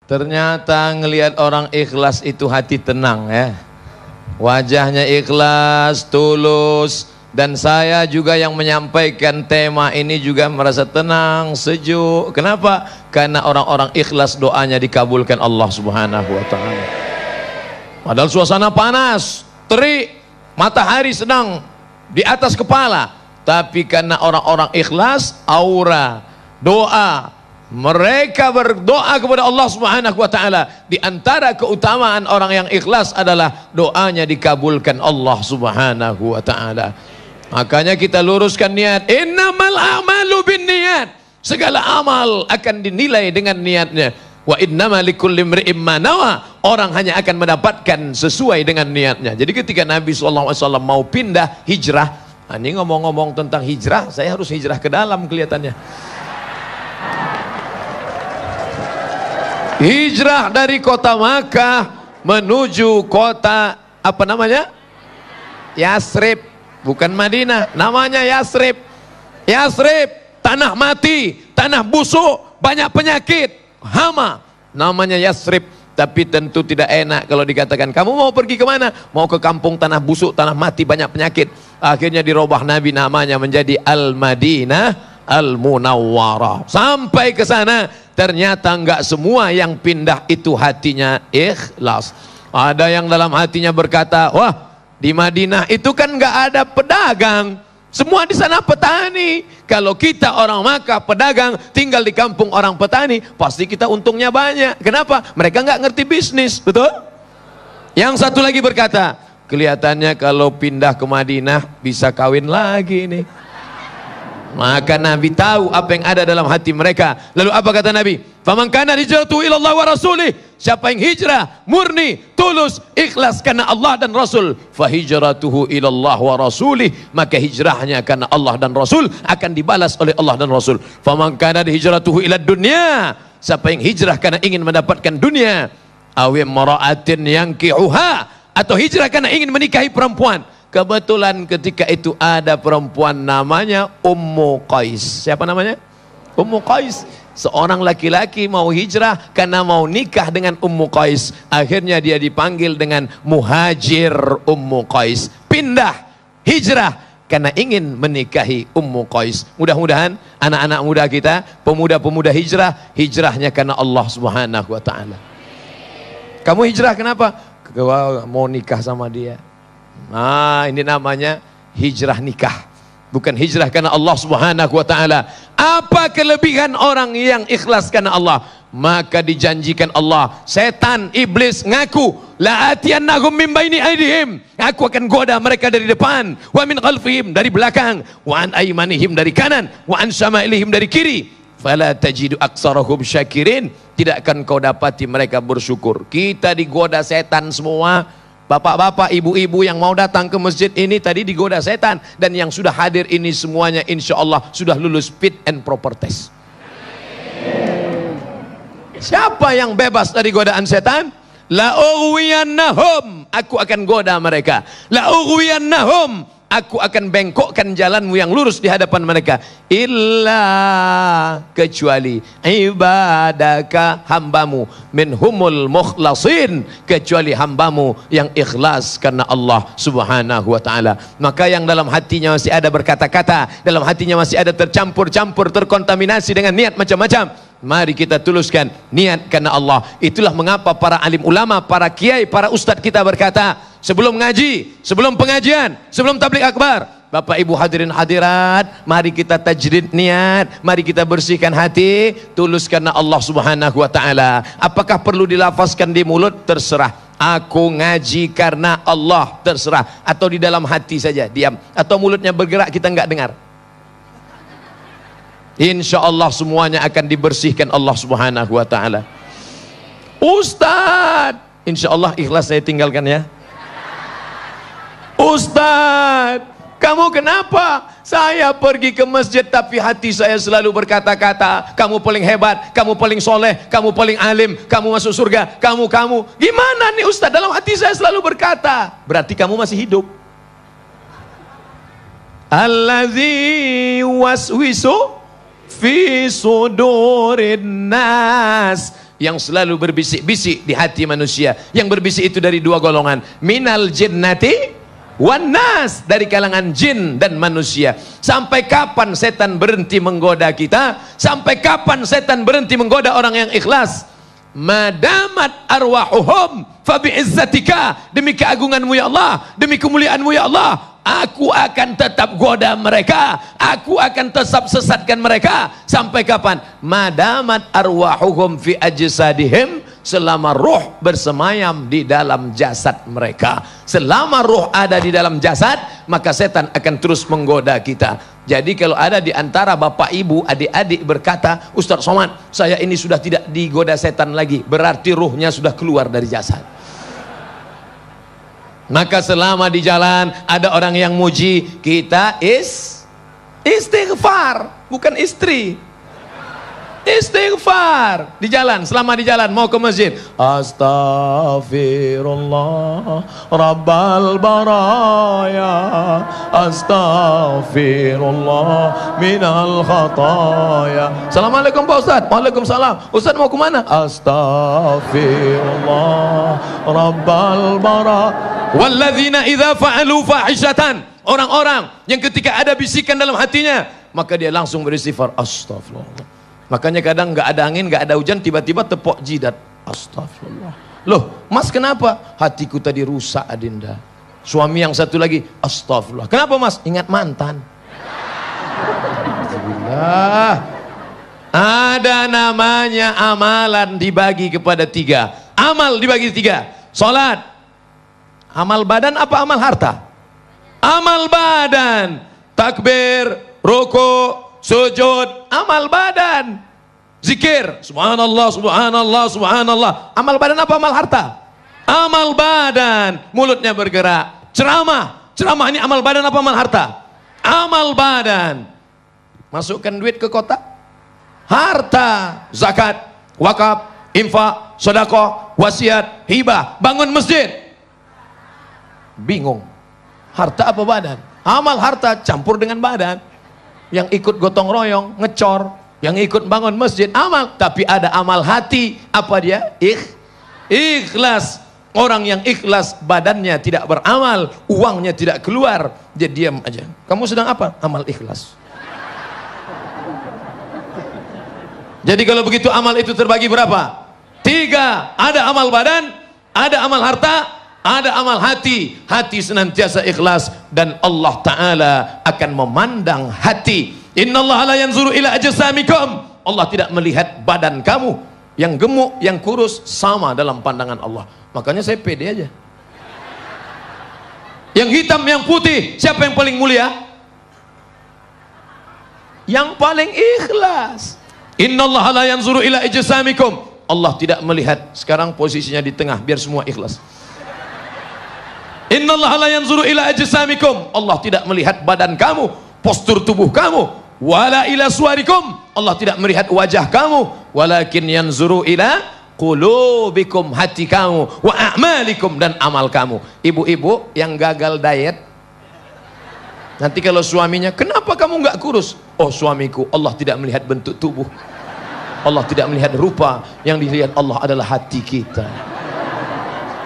Ternyata ngelihat orang ikhlas itu hati tenang ya. Wajahnya ikhlas, tulus. Dan saya juga yang menyampaikan tema ini juga merasa tenang, sejuk. Kenapa? Karena orang-orang ikhlas doanya dikabulkan Allah Subhanahu wa ta'ala. Padahal suasana panas, terik, matahari sedang di atas kepala. Tapi karena orang-orang ikhlas, aura, doa, mereka berdoa kepada Allah Subhanahu wa ta'ala. Di antara keutamaan orang yang ikhlas adalah doanya dikabulkan Allah Subhanahu wa ta'ala. Makanya kita luruskan niat. Innamal a'malu binniyat. Segala amal akan dinilai dengan niatnya. Wa innama likulli imri'in ma nawa. Orang hanya akan mendapatkan sesuai dengan niatnya. Jadi ketika Nabi SAW mau pindah hijrah, ini ngomong-ngomong tentang hijrah, saya harus hijrah ke dalam kelihatannya. Hijrah dari kota Makkah menuju kota apa namanya? Yasrib. Bukan Madinah, namanya Yasrib. Yasrib, tanah mati, tanah busuk, banyak penyakit, hama. Namanya Yasrib. Tapi tentu tidak enak kalau dikatakan, kamu mau pergi kemana? Mau ke kampung tanah busuk, tanah mati, banyak penyakit. Akhirnya dirubah Nabi namanya menjadi Al-Madinah Al-Munawwarah. Sampai ke sana, ternyata enggak semua yang pindah itu hatinya ikhlas. Ada yang dalam hatinya berkata, wah, di Madinah itu kan nggak ada pedagang, semua di sana petani. Kalau kita orang Makkah pedagang, tinggal di kampung orang petani, pasti kita untungnya banyak. Kenapa? Mereka nggak ngerti bisnis, betul? Yang satu lagi berkata, kelihatannya kalau pindah ke Madinah bisa kawin lagi nih. Maka Nabi tahu apa yang ada dalam hati mereka. Lalu apa kata Nabi? Faman kana hijratuhu ila Allah wa rasulih. Siapa yang hijrah murni, tulus, ikhlas karena Allah dan Rasul, fa hijratuhu ila Allah wa rasulih, maka hijrahnya karena Allah dan Rasul akan dibalas oleh Allah dan Rasul. Faman kana hijratuhu ila dunya. Siapa yang hijrah karena ingin mendapatkan dunia, aw imra'atin yankihuha, atau hijrah karena ingin menikahi perempuan. Kebetulan ketika itu ada perempuan namanya Ummu Qais. Siapa namanya? Ummu Qais. Seorang laki-laki mau hijrah karena mau nikah dengan Ummu Qais. Akhirnya dia dipanggil dengan Muhajir Ummu Qais. Pindah, hijrah karena ingin menikahi Ummu Qais. Mudah-mudahan anak-anak muda kita, pemuda-pemuda hijrah, hijrahnya karena Allah Subhanahu wa ta'ala. Kamu hijrah kenapa? Mau nikah sama dia. Nah, ini namanya hijrah nikah, bukan hijrah karena Allah Subhanahu wa ta'ala. Apa kelebihan orang yang ikhlas karena Allah? Maka dijanjikan Allah, setan, iblis ngaku, la atiyannahum min baini aydihim, aku akan goda mereka dari depan, wa min khalfihim, dari belakang, wa an aymanihim, dari kanan, wa an syama'ilihim, dari kiri. Fala tajidu aksarahum syakirin, tidak akan kau dapati mereka bersyukur. Kita digoda setan semua. Bapak-bapak, ibu-ibu yang mau datang ke masjid ini tadi digoda setan, dan yang sudah hadir ini semuanya insya Allah sudah lulus fit and proper test. Siapa yang bebas dari godaan setan? La ughwiyannahum, aku akan goda mereka. La ughwiyannahum, aku akan bengkokkan jalanmu yang lurus di hadapan mereka. Illa, kecuali ibadaka, hambamu, minhumul mukhlasin, kecuali hambamu yang ikhlas karena Allah Subhanahu wa ta'ala. Maka yang dalam hatinya masih ada berkata-kata, dalam hatinya masih ada tercampur-campur, terkontaminasi dengan niat macam-macam, mari kita tuluskan niat karena Allah. Itulah mengapa para alim ulama, para kiai, para ustadz kita berkata, sebelum ngaji, sebelum pengajian, sebelum tabligh akbar, Bapak Ibu hadirin hadirat, mari kita tajdid niat, mari kita bersihkan hati, tulus karena Allah Subhanahu wa ta'ala. Apakah perlu dilafazkan di mulut? Terserah. Aku ngaji karena Allah, terserah. Atau di dalam hati saja, diam. Atau mulutnya bergerak, kita enggak dengar. Insya Allah semuanya akan dibersihkan Allah Subhanahu wa ta'ala. Ustadz, insya Allah ikhlas saya tinggalkan ya. Ustadz, kamu kenapa? Saya pergi ke masjid tapi hati saya selalu berkata-kata, kamu paling hebat, kamu paling soleh, kamu paling alim, kamu masuk surga, kamu. Gimana nih Ustadz? Dalam hati saya selalu berkata, berarti kamu masih hidup. Allazi waswisu fi sudurin nas yang selalu berbisik-bisik di hati manusia. Yang berbisik itu dari dua golongan, minal jinnati wan nas, dari kalangan jin dan manusia. Sampai kapan setan berhenti menggoda kita? Sampai kapan setan berhenti menggoda orang yang ikhlas? Madamat arwahuhum fa bi'izzatika, demi keagunganmu ya Allah, demi kemuliaanmu ya Allah, aku akan tetap goda mereka, aku akan tetap sesatkan mereka. Sampai kapan? Madamat arwahuhum fi ajsadihim, selama ruh bersemayam di dalam jasad mereka. Selama ruh ada di dalam jasad, maka setan akan terus menggoda kita. Jadi kalau ada di antara bapak ibu, adik-adik berkata, Ustaz Somad, saya ini sudah tidak digoda setan lagi, berarti ruhnya sudah keluar dari jasad. Maka selama di jalan ada orang yang muji, kita istighfar, bukan istri. Istighfar di jalan, selama di jalan mau ke masjid, astaghfirullah rabbal baraya, astaghfirullah minal khataya. Assalamualaikum Pak Ustaz. Waalaikumsalam. Ustaz mau kemana? Astaghfirullah rabbal baraya. Walladzina idza fa'alu fahishatan, orang-orang yang ketika ada bisikan dalam hatinya, maka dia langsung beristighfar, astagfirullah. Makanya kadang nggak ada angin, nggak ada hujan, tiba-tiba tepok jidat, astagfirullah. Loh mas, kenapa? Hatiku tadi rusak Adinda. Suami yang satu lagi, astagfirullah. Kenapa mas? Ingat mantan. Alhamdulillah. Ada namanya amalan dibagi kepada tiga. Amal dibagi tiga. Salat, amal badan apa amal harta? Amal badan. Takbir, rukuk, sujud, amal badan. Zikir, subhanallah, subhanallah, subhanallah, amal badan apa amal harta? Amal badan. Mulutnya bergerak. Ceramah, ceramah ini amal badan apa amal harta? Amal badan. Masukkan duit ke kotak, harta. Zakat, wakaf, infak, sedekah, wasiat, hibah, bangun masjid. Bingung, harta apa badan? Amal harta campur dengan badan. Yang ikut gotong royong, ngecor, yang ikut bangun masjid, amal. Tapi ada amal hati, apa dia? Ikhlas. Orang yang ikhlas, badannya tidak beramal, uangnya tidak keluar, dia diam aja. Kamu sedang apa? Amal ikhlas. Jadi kalau begitu amal itu terbagi berapa? 3. Ada amal badan, ada amal harta, ada amal hati. Hati senantiasa ikhlas, dan Allah Ta'ala akan memandang hati. Innallaha la yanzuru ila ajsamikum. Allah tidak melihat badan kamu, yang gemuk, yang kurus, sama dalam pandangan Allah. Makanya saya pede aja. Yang hitam, yang putih, siapa yang paling mulia? Yang paling ikhlas. Innallaha la yanzuru ila ajsamikum. Allah tidak melihat. Sekarang posisinya di tengah, biar semua ikhlas. Innallaha la yanzuru ila ajsamikum. Allah tidak melihat badan kamu, postur tubuh kamu. Wala ila suwarikum. Allah tidak melihat wajah kamu, walakin yanzuru ila qulubikum, hati kamu, wa a'malikum, dan amal kamu. Ibu-ibu yang gagal diet, nanti kalau suaminya, kenapa kamu nggak kurus? Oh suamiku, Allah tidak melihat bentuk tubuh, Allah tidak melihat rupa, yang dilihat Allah adalah hati kita.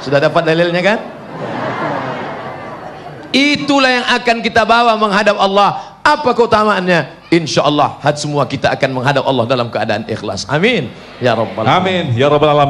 Sudah dapat dalilnya kan? Itulah yang akan kita bawa menghadap Allah. Apa keutamaannya? Insya Allah semua kita akan menghadap Allah dalam keadaan ikhlas. Amin ya rabbal alamin. Amin ya rabbal alamin.